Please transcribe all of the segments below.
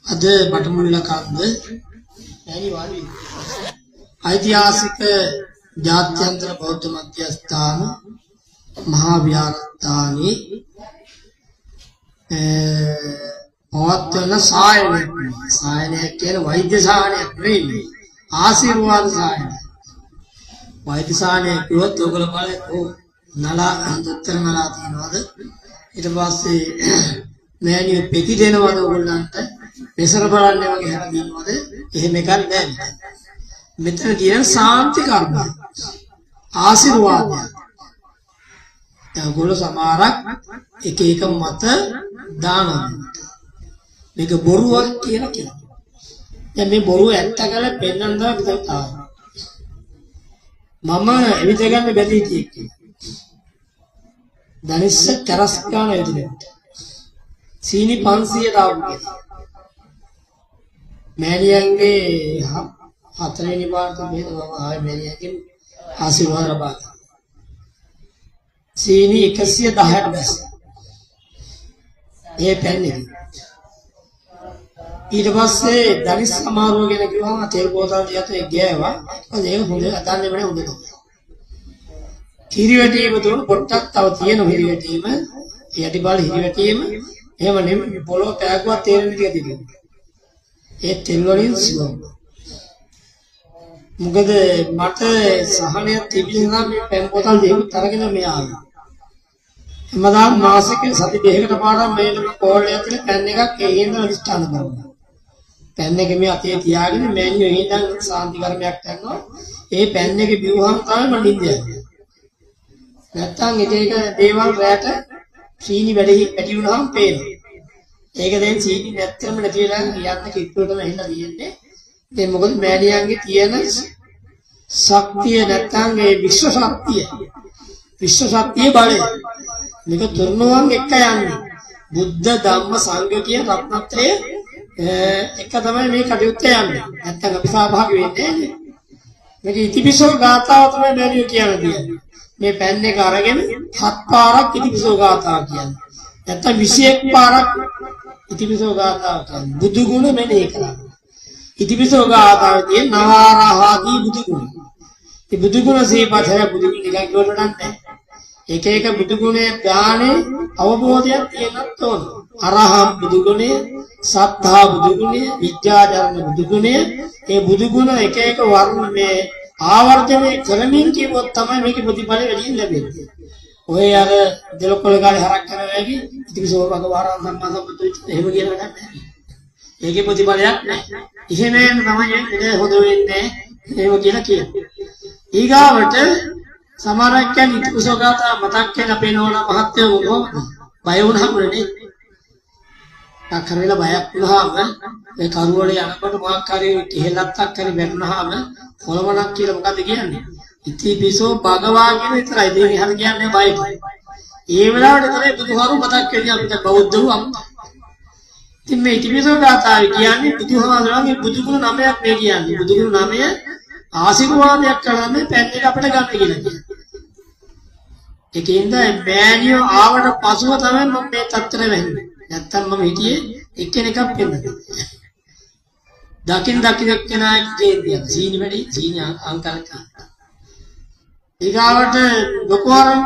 අද බටමුල්ල කන්ද මෑණි වාලි ඓතිහාසික ජාත්‍යන්තර බෞද්ධ මධ්‍යස්ථාන මහා විහාරස්ථානයේ පවත්වන සායනයක් කියන වෛද්‍ය සායනයක් නෙවෙයි ආශිර්වාද සායනය. වෛද්‍ය සායනය කිව්වොත් ඔයගොල්ලෝ බලන්නේ නලා උත්තර නලා තියනවාද ඊට පස්සේ මෑණියෝ පෙති දෙනවද ඔයගොල්ලන්ට පෙසර බලන්නේ වගේ හැම දිනවද එහෙම එකක් නෑ මෙතන කියන සාන්ති කර්මය ආශිර්වාදය. ඔයගොල්ලෝ සමහරක් එක එක මත දානවා මේක බොරුවක් කියලා කියනවා. දැන් මේ බොරුව ඇත්ත කියලා පෙන්වන්න විතරක් ආවා. මම එවිට ගන්න බැදී කියේ. දනිස්ස තරස් ගන්න යුතුද? සීනි 500 දාපු මෑණියන්ගේ හතරවෙනි පාර්ත මෙහෙම ආයේ මෑණියන්ගෙන් ආශිර්වාද ලබා. සීනි 110ට බැස. ඒ පැන්නේ. ඊට පස්සේ දනිස් සමාරෝහ ගැන කිව්වම තෙල් බෝතල් ටිකත් ගෑවා. ඒක හොඳ අදන්නේ නැහැ උඩට. හිරිවැටීම තුන පොට්ටක් තව තියෙන හිරිවැටීම යටිබාල හිරිවැටීම එහෙම නෙමෙයි පොළොව පෑගුවා තේරෙන ටික තියෙනවා. ඒ තෙල් වලින් සිවුම්. මොකද මට සහනයක් තිබිලා මේ පෑන් බෝතල් දෙකක් අරගෙන මේ ආවා. හැමදාම මාසෙක සති දෙකකට පාරක් මේක කෝල්ලේ ඇතුලේ පෑන් එකක් ඒකින්ද අනිස්ථාන කරනවා. පෑන් එක මේ අතේ තියාගෙන මෑණියෝ එහෙනම් සාන්ති කර්මයක් කරනවා. ඒ පෑන් එකේ බිව්වහම තමයි මම නිින්ද නැත්තම් එක දේවල් රැට සීනි වැඩි වුණාම පේනවා. ඒක දැන් සීනි නැත්තම නැති වෙලා යන්න කිට්ටුවටම එන්න තියෙන්නේ. ඒ මොකද මෑණියන්ගේ තියෙන ශක්තිය නැත්තම් ඒ විශ්ව ශක්තිය බලය. මේක තුර්ණුවන් එක යන්නේ. බුද්ධ ධම්ම සංඝ කියන රත්නත්‍රය එක තමයි මේ කටයුත්ත යන්නේ. නැත්තම් අපි සහභාගී වෙන්නේ නැහැ. මේක ඉතිපිසෝ ගාථාව තමයි මෑණියෝ කියන්නේ. මේ පෑන් එක අරගෙන 7 පාරක් ඉතිපිසෝ ගාථා කියන්නේ. නැත්නම් 21 පාරක් ඉතිපිසෝ ගාථා කියන්නේ. බුදු ගුණ මෙනෙහි කරනවා. ඉතිපිසෝ ගාථාවේ නවාරහාදී බුදු ගුණ. මේ බුදු ගුණ සීපතර බුදු ගුණ එකයි කියවට නැහැ. එක එක බුදු ගුණේ ඥානේ අවබෝධයක් තියෙනත් ඕන. අරහම් බුදු ගුණය, සත්තා බුදු ගුණය, විද්‍යාචරණ බුදු ගුණය, ඒ බුදු ගුණ එක එක වර්ණ මේ ආවර්ජනය කරමින් කියවොත් තමයි මේකේ ප්‍රතිඵල වැඩියෙන් ලැබෙන්නේ. ඔය අර දෙලොක්කොල ගානේ හරක් කරන වෙලාවේ ඉතිවිසෝ භගවරන් සම්මා සම්බුද්ධ එහෙම කියන වැඩක් නැහැ. ඒකේ ප්‍රතිඵලයක් නැහැ. එහෙමම තමයි ඒක හොද වෙන්නේ එහෙම කියලා කියනවා. ඊගාවට සමහරක් කියන්නේ ඉතිවිසෝ ගාථා මතක් වෙන අපේ නෝන මහත්යෝ මොකද? බය වුණාම නේ. අක්කර වෙලා බයක් වුණාම ඒ කරුවලේ යනකොට මොකක් හරි කෙහෙලත්තක් හරි වැටුනහම කොළමනක් කියලා මොකද්ද කියන්නේ? ඉතිපිසෝ භගවා කියන විතරයි. දෙවි හර කියන්නේ බයයි. ඒ වෙලාවට තමයි බුදුහාරු මතක් වෙන්නේ අපිට බෞද්ධව අම්මා. ඉතින් මේ ඉතිපිසෝ ගාථාව කියන්නේ බුදුහාමරගේ බුදුගුණ නමයක් මේ කියන්නේ. බුදුගුණ නමය ආශිර්වාදයක් කරන මේ පෑන් එක අපිට ගන්න කියලා කියන්නේ. ඒකෙන්ද මෑණියෝ ආවට පසුව තමයි මම මේ තත්තර වෙන්නේ. නැත්තම් මම හිටියේ එක්කෙනෙක්ව පෙන්නනවා. දකින් එක්කෙනා කියන්නේ සීනි වැඩි සීනි අංකල්ක. ඊගාවට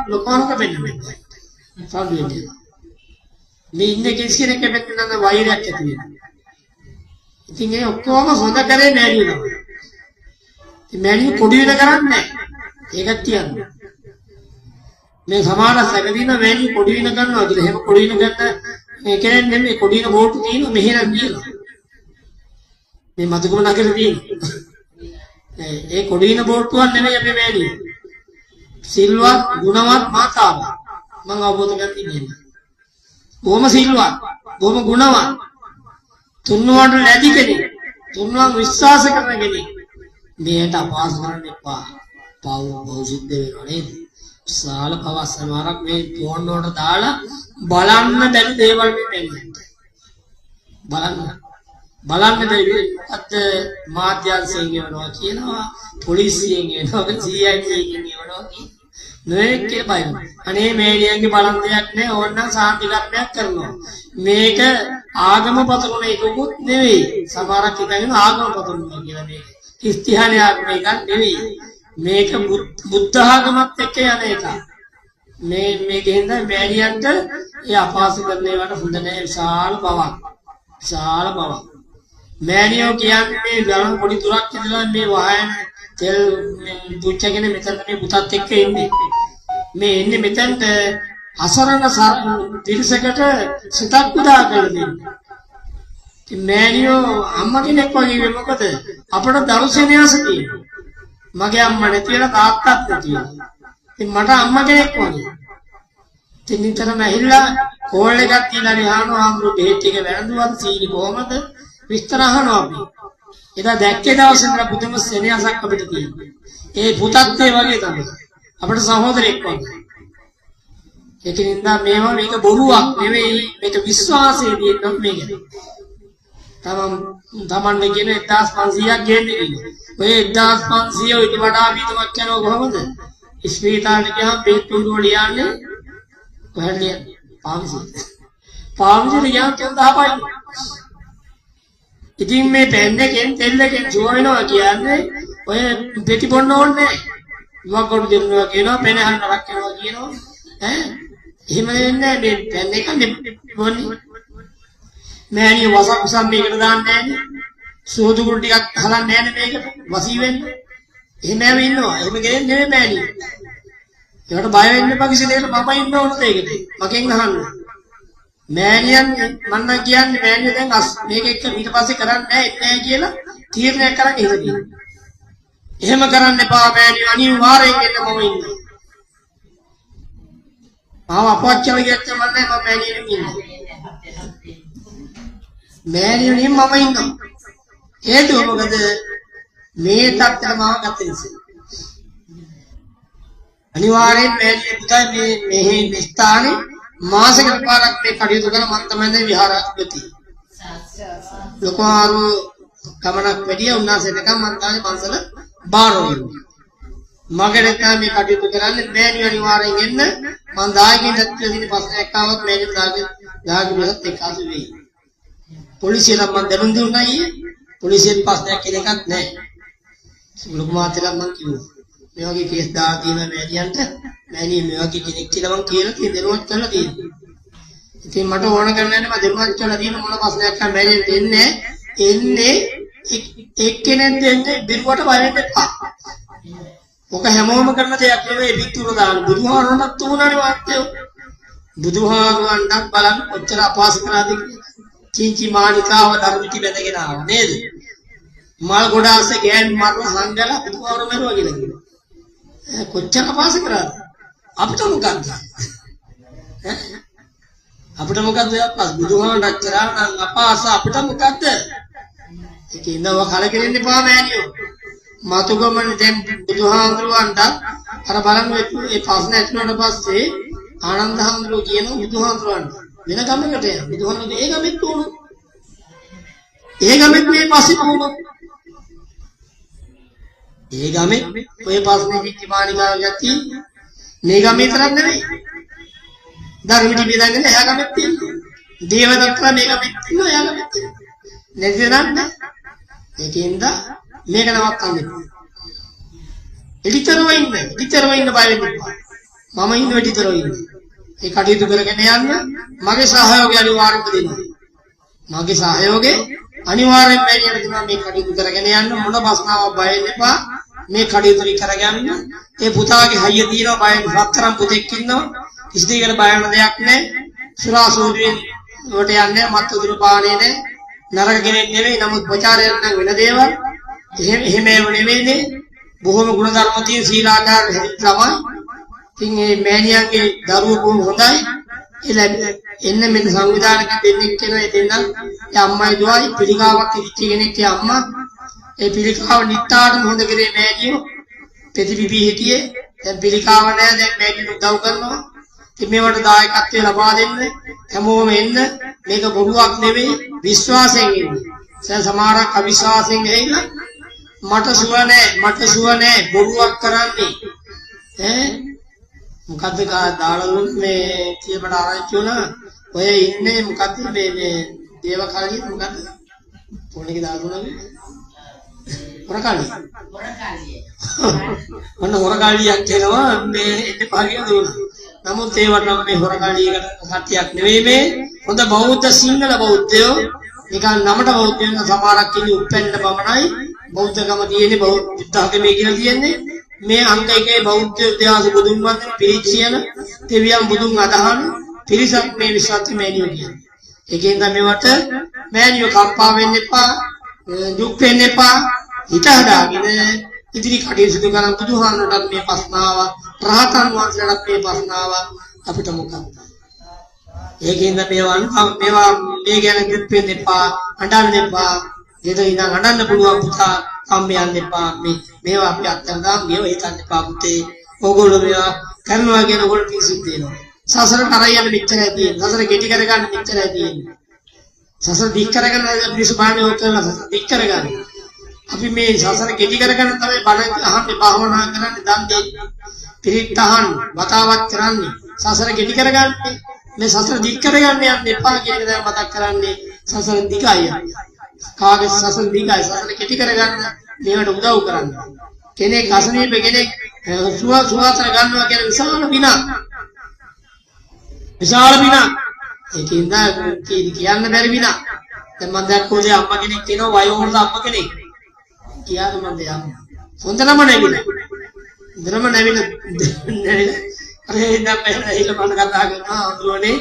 ලොකවරක වෙන්නේ. සම්බන්ධය. මේ ඉන්නේ කෙනෙක් වෙන්න වෛරයක් ඇති වෙනවා. ඉතින් ඒ ඔක්කොම හොඳ කරේ මෑණියෝ. ඉතින් මෑණියෝ පොඩි වෙන කරන්නේ නැහැ. ඒකත් කියන්නේ. මේ සමාන සැකදින මෑණියෝ පොඩි වෙන කරනවා කියලා. එහෙම පොඩි වෙන ගන්න මේ කෙනෙක් නෙමෙයි පොඩි වෙන බෝට් තියෙනවා මෙහෙරක් කියලා. මේ මතකම නගරේ තියෙන්නේ. ඒ කොඩින බෝට්ටුවක් නෙමෙයි අපේ මෑණියෝ. සිල්වත් ගුණවත් මාතාව. මම අවබෝධ කරගන්නේ. බොහොම සිල්වත්, බොහොම ගුණවත්. තුන්වන්ට ලැබි කෙනෙක්. තුන්වන් විශ්වාස කරන කෙනෙක්. මේකට අපහාස කරන්න එපා. පව් බෞද්ධ වෙනවා නේද? සාල පවස්සමාරක් මේ ෆෝන් වලට දාලා බලන්න බැරි දේවල් මේ පෙන්නන්නේ. බලන්න බැරි මොකද්ද මාධ්‍යංශයෙන් එනවා කියනවා පොලිසියෙන් එනවා CID එකෙන් එනවා නොයෙක් බයි. අනේ මේනියන්ගේ බලන් දෙයක් නෑ ඕනනම් සාන්ති කර්මයක් කරනවා. මේක ආගම පතරුණ එකකුත් නෙවෙයි. සමහරක් හිතගෙන ආගම පතරුණා කියලා මේක. ඉස්තිහානයක් මේක නෙවෙයි. මේක බුද්ධ ආගමත් එක්ක යන එකක්. මේකෙන්ද මේනියන්ට ඒ අපහාස කරන ඒවාට හොඳ නෑ විශාල බවක්. විශාල බවක්. මෑනියෝ කියන්නේ ගලන් පොඩි දුරක් ඉඳලා මේ වහයන් තෙල් දුච්චගෙන මෙතන මේ පුතත් එක්ක ඉන්නේ. මේ ඉන්නේ මෙතනට අසරණ තිරසකට සිතක් උදා කරලා දෙන්නේ. ඉතින් මෑනියෝ අම්මා කෙනෙක් වගේ මොකද අපට දරුසෙනියස තියෙනවා. මගේ අම්මා නැති වෙලා තාත්තත් නැති වෙලා. ඉතින් මට අම්මා කෙනෙක් වගේ. ඉතින් නිතරම ඇහිලා කෝල් එකක් තියලා රිහානෝ ආම්රු බෙහෙත් ටික වැළඳුවත් සීනි කොහමද විස්තර අහනවා අපි. එදා දැක්කේ දවසේ ඉඳලා පුදුම සෙනෙහසක් අපිට තියෙනවා. ඒ පුතත් ඒ වගේ තමයි. අපේ සහෝදරෙක් වගේ. ඒකින්ද මේක බොරුවක් නෙවෙයි මේක විශ්වාසයේ තියෙන මේක. තමන් කියන 1500ක් ගේන්නේ කියලා. ඔය 1500 ඊට වඩා විතරක් යනවා කොහොමද? ස්පීතාලෙට ගියාම බෙහෙත් උඩු ලියන්නේ කොහෙද ලියන්නේ? පාවිච්චි ගියාම 1000යි. ඉතින් මේ පෙන් එකෙන් තෙල් එකෙන් ජෝ වෙනවා කියන්නේ ඔය පෙති බොන්න ඕනේ නැහැ. ඉවක් කොට දෙන්නවා කියනවා පෙන හරනක් කරනවා කියනවා. එහෙම වෙන්නේ මේ පෙන් එක බොන්නේ. මෑණිය වසක් මේකට දාන්නේ නැහැ. සෝදු කුරු ටිකක් හලන්නේ නැහැ මේකට. වසී වෙන්නේ. එහෙමම ඉන්නවා. එහෙම ගෙන්නේ නෙමෙයි මෑණිය. ඒකට බය වෙන්න එපා කිසි දෙයකට මම ඉන්න ඕනද ඒකට. මගෙන් අහන්න. මෑණියන් මම කියන්නේ මෑණිය දැන් මේක එක්ක ඊට පස්සේ කරන්නේ නැහැ කියලා තීරණයක් කරන් ඉඳී. එහෙම කරන්න එපා මෑණිය අනිවාර්යෙන් එන්න මම ඉන්නවා. ආව අපච්චල කියච්ච මම මෑණියන් ඉන්නවා. මෑණියන් මම ඉන්නවා. හේතුව මොකද මේ තත්ත්වය මම ගත නිසා. අනිවාර්යෙන් මෑණිය පුතයි මේ ස්ථානේ මාසෙකට පාරක් මේ කටයුතු කරන මම තමයි විහාරාධිපති. ලොකුමාරු ගමනක් වැඩිය උන්වහන්සේ දෙකම මම තමයි පන්සල බාරෝයි. මගට මේ කටයුතු කරන්නේ මෑණියෝ අනිවාර්යෙන් එන්න. මම දායකයින් දැක්කේ ප්‍රශ්නයක් ආවොත් මෑණියෝ දායක බෙදත් එක්කාසු වෙයි. පොලිසියට මම දැනුම් දුන්නා ඊයේ. පොලිසියෙන් ප්‍රශ්නයක් කෙනෙක්වත් නැහැ. ලොකුමාතලා මම කිව්වා. මේ වගේ කේස් දාලා තියෙන මෑණියන්ට මෑණිය මේ වගේ කෙනෙක් කියලා මම කියලා තියෙන දරුවක් කරලා තියෙනවා. ඉතින් මට ඕන කරන්නේ නැහැ මම දරුවක් කරලා තියෙන මොන ප්‍රශ්නයක් නැහැ මෑණියට එන්නේ එක්කෙනෙක් දෙන්නේ බිරුවට බය වෙන්න එපා. ඔක හැමෝම කරන දෙයක් නෙවෙයි පිටුර දාන බුදුහාරණක් තුනනේ වාක්‍යය. බුදුහාරණක් බලන්න කොච්චර අපහාස කරාද චින්චි මානිකාව ධර්මිටි බැඳගෙන ආවා නේද? මල් ගොඩාසේ ගෑන් මරන හංගලා බුදුහාරණ මරුවා කියලා කිව්වා. කොච්චර අපහාස කරාද? අපිට මොකක්ද? අපිට මොකක්ද අපහාස? බුදුහාරණක් කරා නම් අපහාස අපිට මොකක්ද? ඒකින්ද ඔය කලකිරෙන්න එපා මෑණියෝ. මතුගමන දැන් බුදුහාමුදුරුවන්ට අර බලන්න මේ ප්‍රශ්න ඇතුළට පස්සේ ආනන්ද හාමුදුරුවෝ කියන බුදුහාමුදුරුවන්ට වෙන ගමකට යන බුදුහාමුදුරුවෝ ඒ ගමෙත් උණු ඒ ගමෙත් මේ පස්සේ කොහොමද ඒ ගමෙත් ඔය ප්‍රශ්නේ කිච්චමානිකාවක් තියෙන්නේ මේ ගමේ තරක් නෙවෙයි ධර්මිටි බෙදාගෙන එහා ගමෙත් තියෙනවා දේවදත්ත මේ ගමෙත් තියෙනවා එහා ගමෙත් තියෙනවා නැතිනම් ඒකින්ද මේක නවත්තන්න. එඩිටරෝ ඉන්න බය වෙන්න එපා. මම ඉන්න එඩිටරෝ ඉන්න. ඒ කටයුතු කරගෙන යන්න මගේ සහයෝගය අනිවාර්යයෙන්ම දෙන්න. මගේ සහයෝගය අනිවාර්යයෙන්ම දෙන්න මේ කටයුතු කරගෙන යන්න මොන ප්‍රශ්නාවක් බය වෙන්න එපා. මේ කටයුතු කරගෙන ඒ පුතාගේ හයිය තියෙනවා බය රත්තරන් පුතෙක් ඉන්නවා. කිසි දෙයකට බය වෙන දෙයක් නැහැ. සුරාසෝදයෙන් වලට යන්නේ මත් උදුරු පානේ නැහැ. නරක කෙනෙක් නෙවෙයි නමුත් ප්‍රචාරයක් නම් වෙන දේවල් එහෙම නෙවෙයිනේ බොහොම ගුණ ධර්ම තියෙන සීලාචාර ළමයි. ඉතින් මේ මෑණියන්ගේ දරුවෝ බොහොම හොඳයි. එන්න මෙන්න සංවිධානක දෙන්නෙක් කෙනා දෙන්න ඒ අම්මයි දුවයි පිළිකාවක් ඉච්ච කෙනෙක් ඒ අම්මා ඒ පිළිකාව නිට්ටාටම හොඳ කරේ මෑණියෝ ප්‍රතිපිපි හිටියේ දැන් පිළිකාව නැහැ දැන් මෑණියෝ උදව් කරනවා. ඉතින් මේවට දායකත්වය ලබා දෙන්න හැමෝම එන්න මේක බොරුවක් නෙවෙයි විශ්වාසයෙන් ඉන්න. සමහරක් අවිශ්වාසයෙන් ඇවිල්ලා මට සුව නැහැ බොරුවක් කරන්නේ මොකද්ද දාලා මේ කියපට ආරංචි වුණා ඔය ඉන්නේ මොකද්ද මේ දේව කාලිය මොකද්ද ෆෝන් එකේ දාලා හොරකාලිය මොන හොරකාලියක් කියනවා මේ එන්නේ පාගිය දුන්නා නමුත් ඒවට නම් මේ හොරකාලියකට සත්‍යයක් නෙවෙයි මේ හොඳ බෞද්ධ සිංහල බෞද්ධයෝ නිකන් නමට බෞද්ධයන් සමහරක් ඉන්නේ උපෙන්න පමණයි බෞද්ධකම තියෙන්නේ බුද්ධ ධර්මයේ කියලා තියෙන්නේ මේ අංක එකේ බෞද්ධ ඉතිහාස බුදුන් වහන්සේ පිරිච්චියන දෙවියන් බුදුන් අදහන පිරිසක් මේ විශ්වාස මෑනියෝ කියන්නේ. ඒකෙන් තමයි වට මෑනියෝ කම්පා වෙන්න එපා, දුක් වෙන්න එපා, හිත හදාගෙන ඉදිරි කටයුතු සිදු කරන බුදුහාමුදුරන්ට මේ ප්‍රශ්නාව, රහතන් වහන්සේලාට මේ ප්‍රශ්නාව අපිට මොකක්ද? ඒකෙන් මේවා මේ ගැන දුක් වෙන්න එපා, අඬන්න එපා. ගෙදර ඉඳන් අඬන්න පුළුවන් පුතා කම්මයන් එපා මේවා අපි අත්තර දාම් මේවා හිතන්න එපා පුතේ ඕගොල්ලෝ මේවා කරනවා කියන ඕගොල්ලෝ කිසිත් දෙනවා සසර කරයන් මෙච්චරයි තියෙන්නේ සසර කෙටි කරගන්න මෙච්චරයි තියෙන්නේ සසර දික් කරගන්න මිනිස්සු බාන්නේ ඔය කරලා සසර දික් කරගන්න අපි මේ සසර කෙටි කරගන්න තමයි බණ අහන්නේ භාවනා කරන්නේ දන් දෙන්නේ පිරිත් අහන්න වතාවක් කරන්නේ සසර කෙටි කරගන්නේ මේ සසර දික් කරගන්න යන්න එපා කියන එක දැන් මතක් කරන්නේ සසර දිගයි කාගේ සසර දිගයි සසර කෙටි කරගන්න මේකට උදව් කරන්න කෙනෙක් අසනීප කෙනෙක් සුවාසන ගන්නවා කියන විශාල විනා ඒකින්ද කියන්න බැරි විනා දැන් මම දැක්කෝද අම්මා කෙනෙක් කියනවා වයෝවෘද්ධ අම්මා කෙනෙක් කියාද මම අම්මා හොඳනම නැවිලා අර ඉඳන් මෙහෙල මම කතා කරනවා අඳුරනේ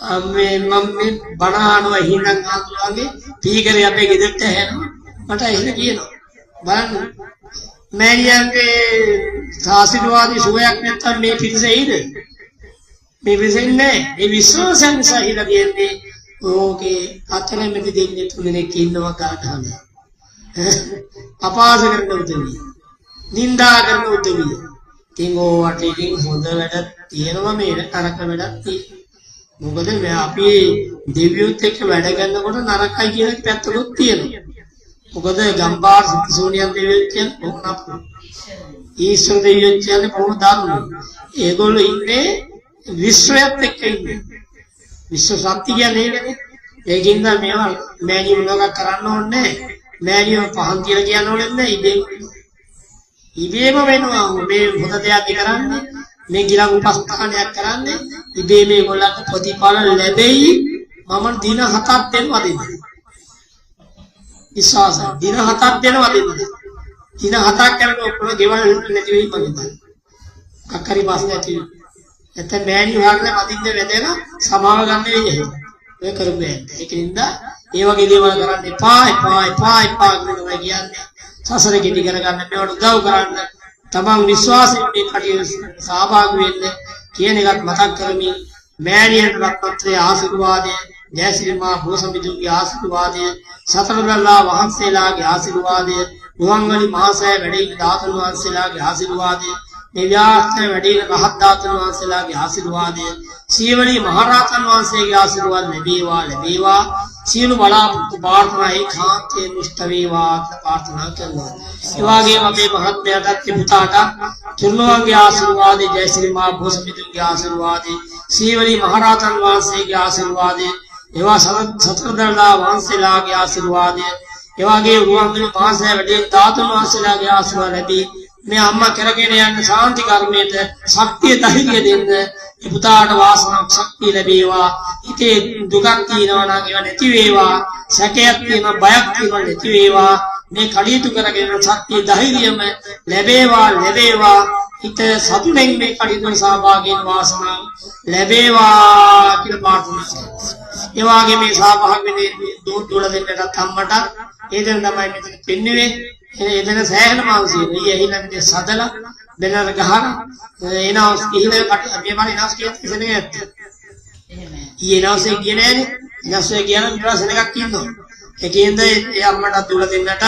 මේ මම මේ බණ අහනවා හින්දන් ආතුලගේ පීකරේ අපේ ගෙදරට ඇහෙනවා මට එහෙම කියනවා බලන්න මෑණියන්ගේ ආශිර්වාදී සුවයක් නැත්තම් මේ පිරිස එයිද මේ පිරිසන්නේ මේ විශ්වාසයෙන් සහිලා කියන්නේ ඕකේ අතරමැද දෙන්නේ තුනෙක් ඉන්නවා කාටහම අපාස කරන උදවිය නින්දා කරන උදවිය ඉතින් ඕවට ඉතින් හොඳ වැඩ තියෙනවා මේ නරක වැඩක් තියෙනවා මොකද මේ අපි දෙවියොත් එක්ක වැඩ කරනකොට නරකයි කියන පැත්තකුත් තියෙනවා. මොකද ගම්බාර සෝනියන් දෙවියෝ කියන්නේ කොහොමද අපු? ඊශ්වර දෙවියෝ කියන්නේ කොහොමද දාන්නේ? ඒගොල්ලෝ ඉන්නේ විශ්වයත් එක්ක ඉන්නේ. විශ්ව ශක්ති කියන්නේ ඒකනේ. ඒකින්ද මේවා මෑණියෝ මොනවක් කරන්න ඕනේ නැහැ. මෑණියෝ පහන් කියලා කියන්න ඕනේ නැහැ. ඉබේම වෙනවා. මේ හොඳ දෙයක් කරන්නේ මේ ගිලන් උපස්ථානයක් කරන්නේ ඉබේ මේගොල්ලන්ට ප්‍රතිඵල ලැබෙයි මම දින 7ක් දෙනවා දෙන්න. විශ්වාස දින 7ක් දෙනවා දෙන්න. දින 7ක් කරනකොට ඔක්කොම ගෙවල් නැති වෙයි මගේ. කක්කරි පාස් නැති. නැත්නම් මෑණි වහගෙන අදින්න වැදලා සමාව ගන්න වෙයි. ඔය කරුවේ. ඒකින්ද ඒ වගේ දේවල් කරන්න එපා කියලා කියන්නේ. සසර කෙටි කරගන්න මේවට උදව් කරන්න තමන් විශ්වාසයෙන් මේ කටයුතු සහභාගී වෙන්න කියන එකත් මතක් කරමින් මෑණියන් රත්නත්‍රයේ ආශිර්වාදය ජයශ්‍රී මා බෝසමිඳුන්ගේ ආශිර්වාදය සතරදල්ලා වහන්සේලාගේ ආශිර්වාදය රුවන්වැලි මහසෑය වැඩ ඉන්න ධාතුන් වහන්සේලාගේ ආශිර්වාදය මේ ව්‍යාස්තය වැඩ ඉන්න රහත් ධාතුන් වහන්සේලාගේ ආශිර්වාදය සීවලී මහරහතන් වහන්සේගේ ආශිර්වාද ලැබේවා සියලු බලාපොරොත්තු ප්‍රාර්ථනා ඒකාන්තයෙන් ඉෂ්ට වේවා ප්‍රාර්ථනා කරනවා. ඒ වගේම අපේ මහත්මයාටත් පුතාට තුන්වන්ගේ ආශිර්වාදේ ජයශ්‍රී මා බෝසමිඳුන්ගේ ආශිර්වාදේ සීවලී මහරහතන් වහන්සේගේ ආශිර්වාදේ ඒවා සතරදල්ලා වහන්සේලාගේ ආශිර්වාදය ඒ වගේ රුවන්වැලි මහසෑය වැඩි ධාතුන් වහන්සේලාගේ ආශිර්වාද ලැබී මේ අම්මා කරගෙන යන ශාන්ති කර්මයට ශක්තිය ධෛර්යය දෙන්න ඒ පුතාට වාසනාවක් ශක්තිය ලැබේවා. හිතේ දුකක් තියෙනවා නම් ඒවා නැති වේවා. සැකයක් තියෙනවා බයක් තියෙනවා නැති වේවා. මේ කටයුතු කරගෙන ශක්තිය ධෛර්යයම ලැබේවා. හිත සතුටෙන් මේ කටයුතු සහභාගී වෙන වාසනාව ලැබේවා කියලා ප්‍රාර්ථනා කරනවා. ඒ වගේ මේ සහභාගී වෙන්නේ දුර දෙන්නටත් අම්මට ඒකෙන් තමයි මෙතන පෙන්න්නේ. එතන සෑහෙන මාංශය. ඊයේ ඇහිලා මෙතන සදලා බෙනර ගහන එනවස් කිහිලේ කට මේ මාරි එනවස් කියන ඉතනේ ඇත්ත. එහෙමයි. ඊයේ එනවස් කියන්නේ නෑනේ. එනවස් කියන ඊළඟ සෙනගක් ඉන්නවා. ඒකෙන්ද ඒ අම්මට දුර දෙන්නට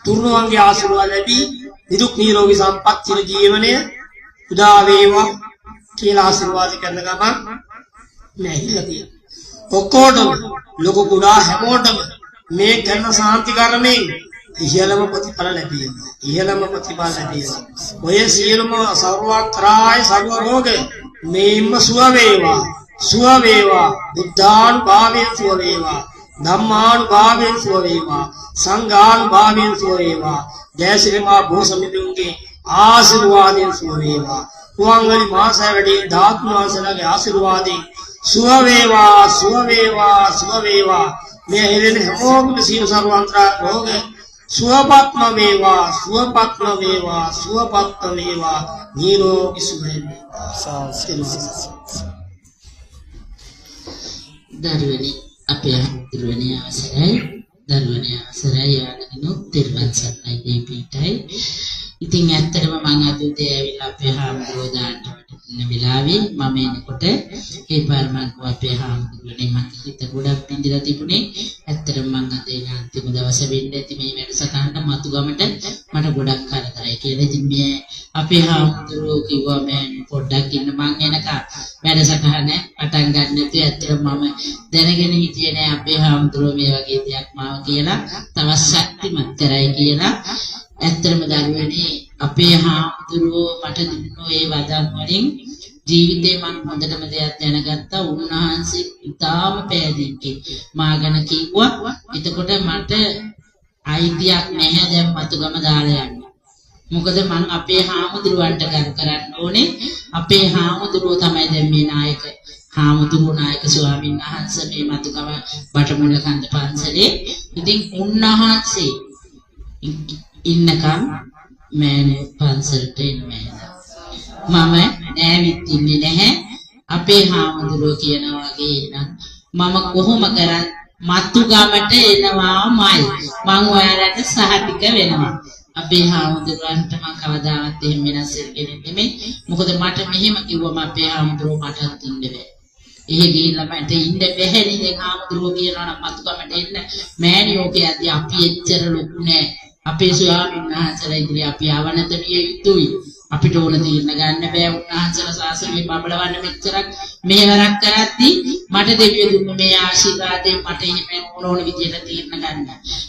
තුරුණුවන්ගේ ආශිර්වාද ලැබී නිදුක් නිරෝගී සම්පත් චිර ජීවනය උදා වේවා කියලා ආශිර්වාද කරන ගමන් නැහිලා තියෙනවා. ඔක්කොටම ලොකු කුඩා හැමෝටම මේ කරන ශාන්ති කර්මයෙන් ඉහළම ප්‍රතිඵල ලැබෙනවා. ඉහළම ප්‍රතිඵල ලැබෙනවා. ඔය සියලුම සර්වත්‍රායි සර්ව රෝග මේම සුව වේවා. සුව වේවා. බුද්ධානුභාවයෙන් සුව වේවා. ධම්මානුභාවයෙන් සුව වේවා. සංඝානුභාවයෙන් සුව වේවා. ජයශ්‍රීමා බෝසමිඳුන්ගේ ආශිර්වාදයෙන් සුව වේවා. කුවන්වැලි මාසවැඩි ධාතු මාසලගේ ආශිර්වාදයෙන් සුව වේවා. සුව වේවා. සුව වේවා. මේ හිරෙන හැමෝගම සියලු සර්වාන්තරා රෝග සුවපත්ම වේවා. සුවපත්ම වේවා. සුවපත්ම වේවා. නිරෝගී සුවය දරුවනි අපේ දරුවනි අවසරයි දරුවනි අවසරයි යාළුවනි තිරුවන් සරණයි දීපිටයි. ඉතින් ඇත්තටම මම අද උදේ ඇවිල්ලා අපේ හාමුදුරුවෝ දාන්න වටින වෙලාවේ මම එනකොට ඒ පාර මම අපේ හාමුදුරුවනේ මට හිත ගොඩක් පිඳිලා තිබුණේ. ඇත්තටම මම අද එන අන්තිම දවසේ වෙන්න ඇති මේ වැඩසටහනට මතුගමට මට ගොඩක් කරදරයි කියලා. ඉතින් මේ අපේ හාමුදුරුවෝ කිව්වා මම පොඩ්ඩක් ඉන්න මං එනකම් වැඩසටහන පටන් ගන්න නැතුව ඇත්තටම මම දැනගෙන හිටියේ නෑ අපේ හාමුදුරුවෝ මේ වගේ දෙයක් මාව කියලා තවත් ශක්තිමත් කරයි කියලා. ඇත්තටම දරුවනේ අපේ හාමුදුරුවෝ මට දුන්නු ඒ වදන් වලින් ජීවිතේ මම හොඳටම දෙයක් දැනගත්තා. උන්වහන්සේ ඉතාම පැහැදිලි මා ගැන කිව්වා. එතකොට මට අයිතියක් නැහැ දැන් මතුගම දාලා යන්න. මොකද මම අපේ හාමුදුරුවන්ට ගරු කරන්න ඕනේ. අපේ හාමුදුරුවෝ තමයි දැන් මේ නායක හාමුදුරුවෝ නායක ස්වාමීන් වහන්සේ මේ මතුගම බටමුල්ල කන්ද පන්සලේ. ඉතින් උන්වහන්සේ ඉන්නකම් මෑණියෝ පන්සලට එන්නේ මම නැවිත් ඉන්නේ නැහැ. අපේ හාමුදුරුවෝ කියනවා වගේ නම් මම කොහොම කරත් මතුගමට එනවාමයි. මම ඔයාලට සහතික වෙනවා. අපේ හාමුදුරුවන්ට මම කවදාවත් එහෙම වෙනස් වෙන්නේ නෙමෙයි. මොකද මට මෙහෙම කිව්වම අපේ හාමුදුරුවෝ මටත් ඉන්න බෑ. එහෙ ගිහිල්ලා මට ඉන්න බැහැ නේද හාමුදුරුවෝ කියනවා නම් මතුගමට එන්න. මෑණියෝ කියද්දී අපි එච්චර ලොකු නෑ. අපේ ස්වාමීන් වහන්සේලා ඉදිරියේ අපි අවනත විය යුතුයි. අපිට ඕන තීරණ ගන්න බෑ. උන්වහන්සේලා ශාසනය බබලවන්න මෙච්චරක් මෙහෙවරක් කරද්දී මට දෙවියෝ දුන්න මේ ආශිර්වාදයෙන් මට එහෙම ඕන විදියට තීරණ ගන්න.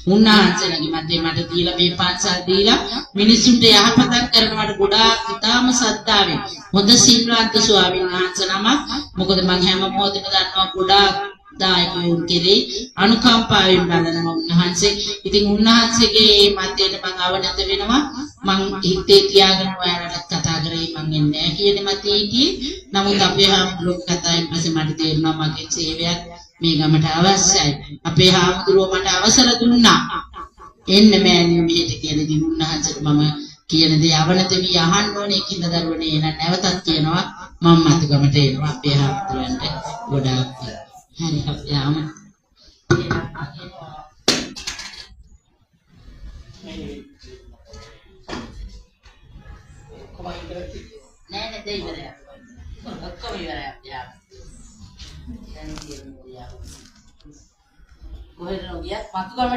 උන්වහන්සේලාගේ මැදේ මට දීලා මේ පන්සල් දීලා මිනිසුන්ට යහපතක් කරනවට ගොඩාක් ඉතාම සද්ධාවෙන් හොඳ සිල්වත් ස්වාමීන් වහන්සේ නමක්. මොකද මම හැම මොහොතේම දන්නවා ගොඩාක් දායකයෝ කෙරේ අනුකම්පාවෙන් බලනවා උන්වහන්සේ. ඉතින් උන්වහන්සේගේ මතයට මම අවනත වෙනවා. මං හිතේ තියාගෙන ඔයාලට කතා කරේ මං එන්නේ නැහැ කියන මතේ හිටියේ. නමුත් අපේ හාමුදුරුවෝ කතාවෙන් පස්සේ මට තේරුණා මගේ සේවයක් මේ ගමට අවශ්‍යයි. අපේ හාමුදුරුවෝ මට අවසර දුන්නා එන්න මෑණියෝ මෙහෙට කියලා. ඉතින් උන්වහන්සේට මම කියන දේ අවනත වී අහන්න ඕනේ කියලා දරුවනේ එන නැවතත් කියනවා මම මතකමට එනවා අපේ හාමුදුරුවන්ට ගොඩාක් hari අපි ආම නෑ නෑ ඉවරයි. ඔක්කොම ඉවරයි අපි ආම. දැන් කියන්නේ කොහෙද ගියත් මතුගම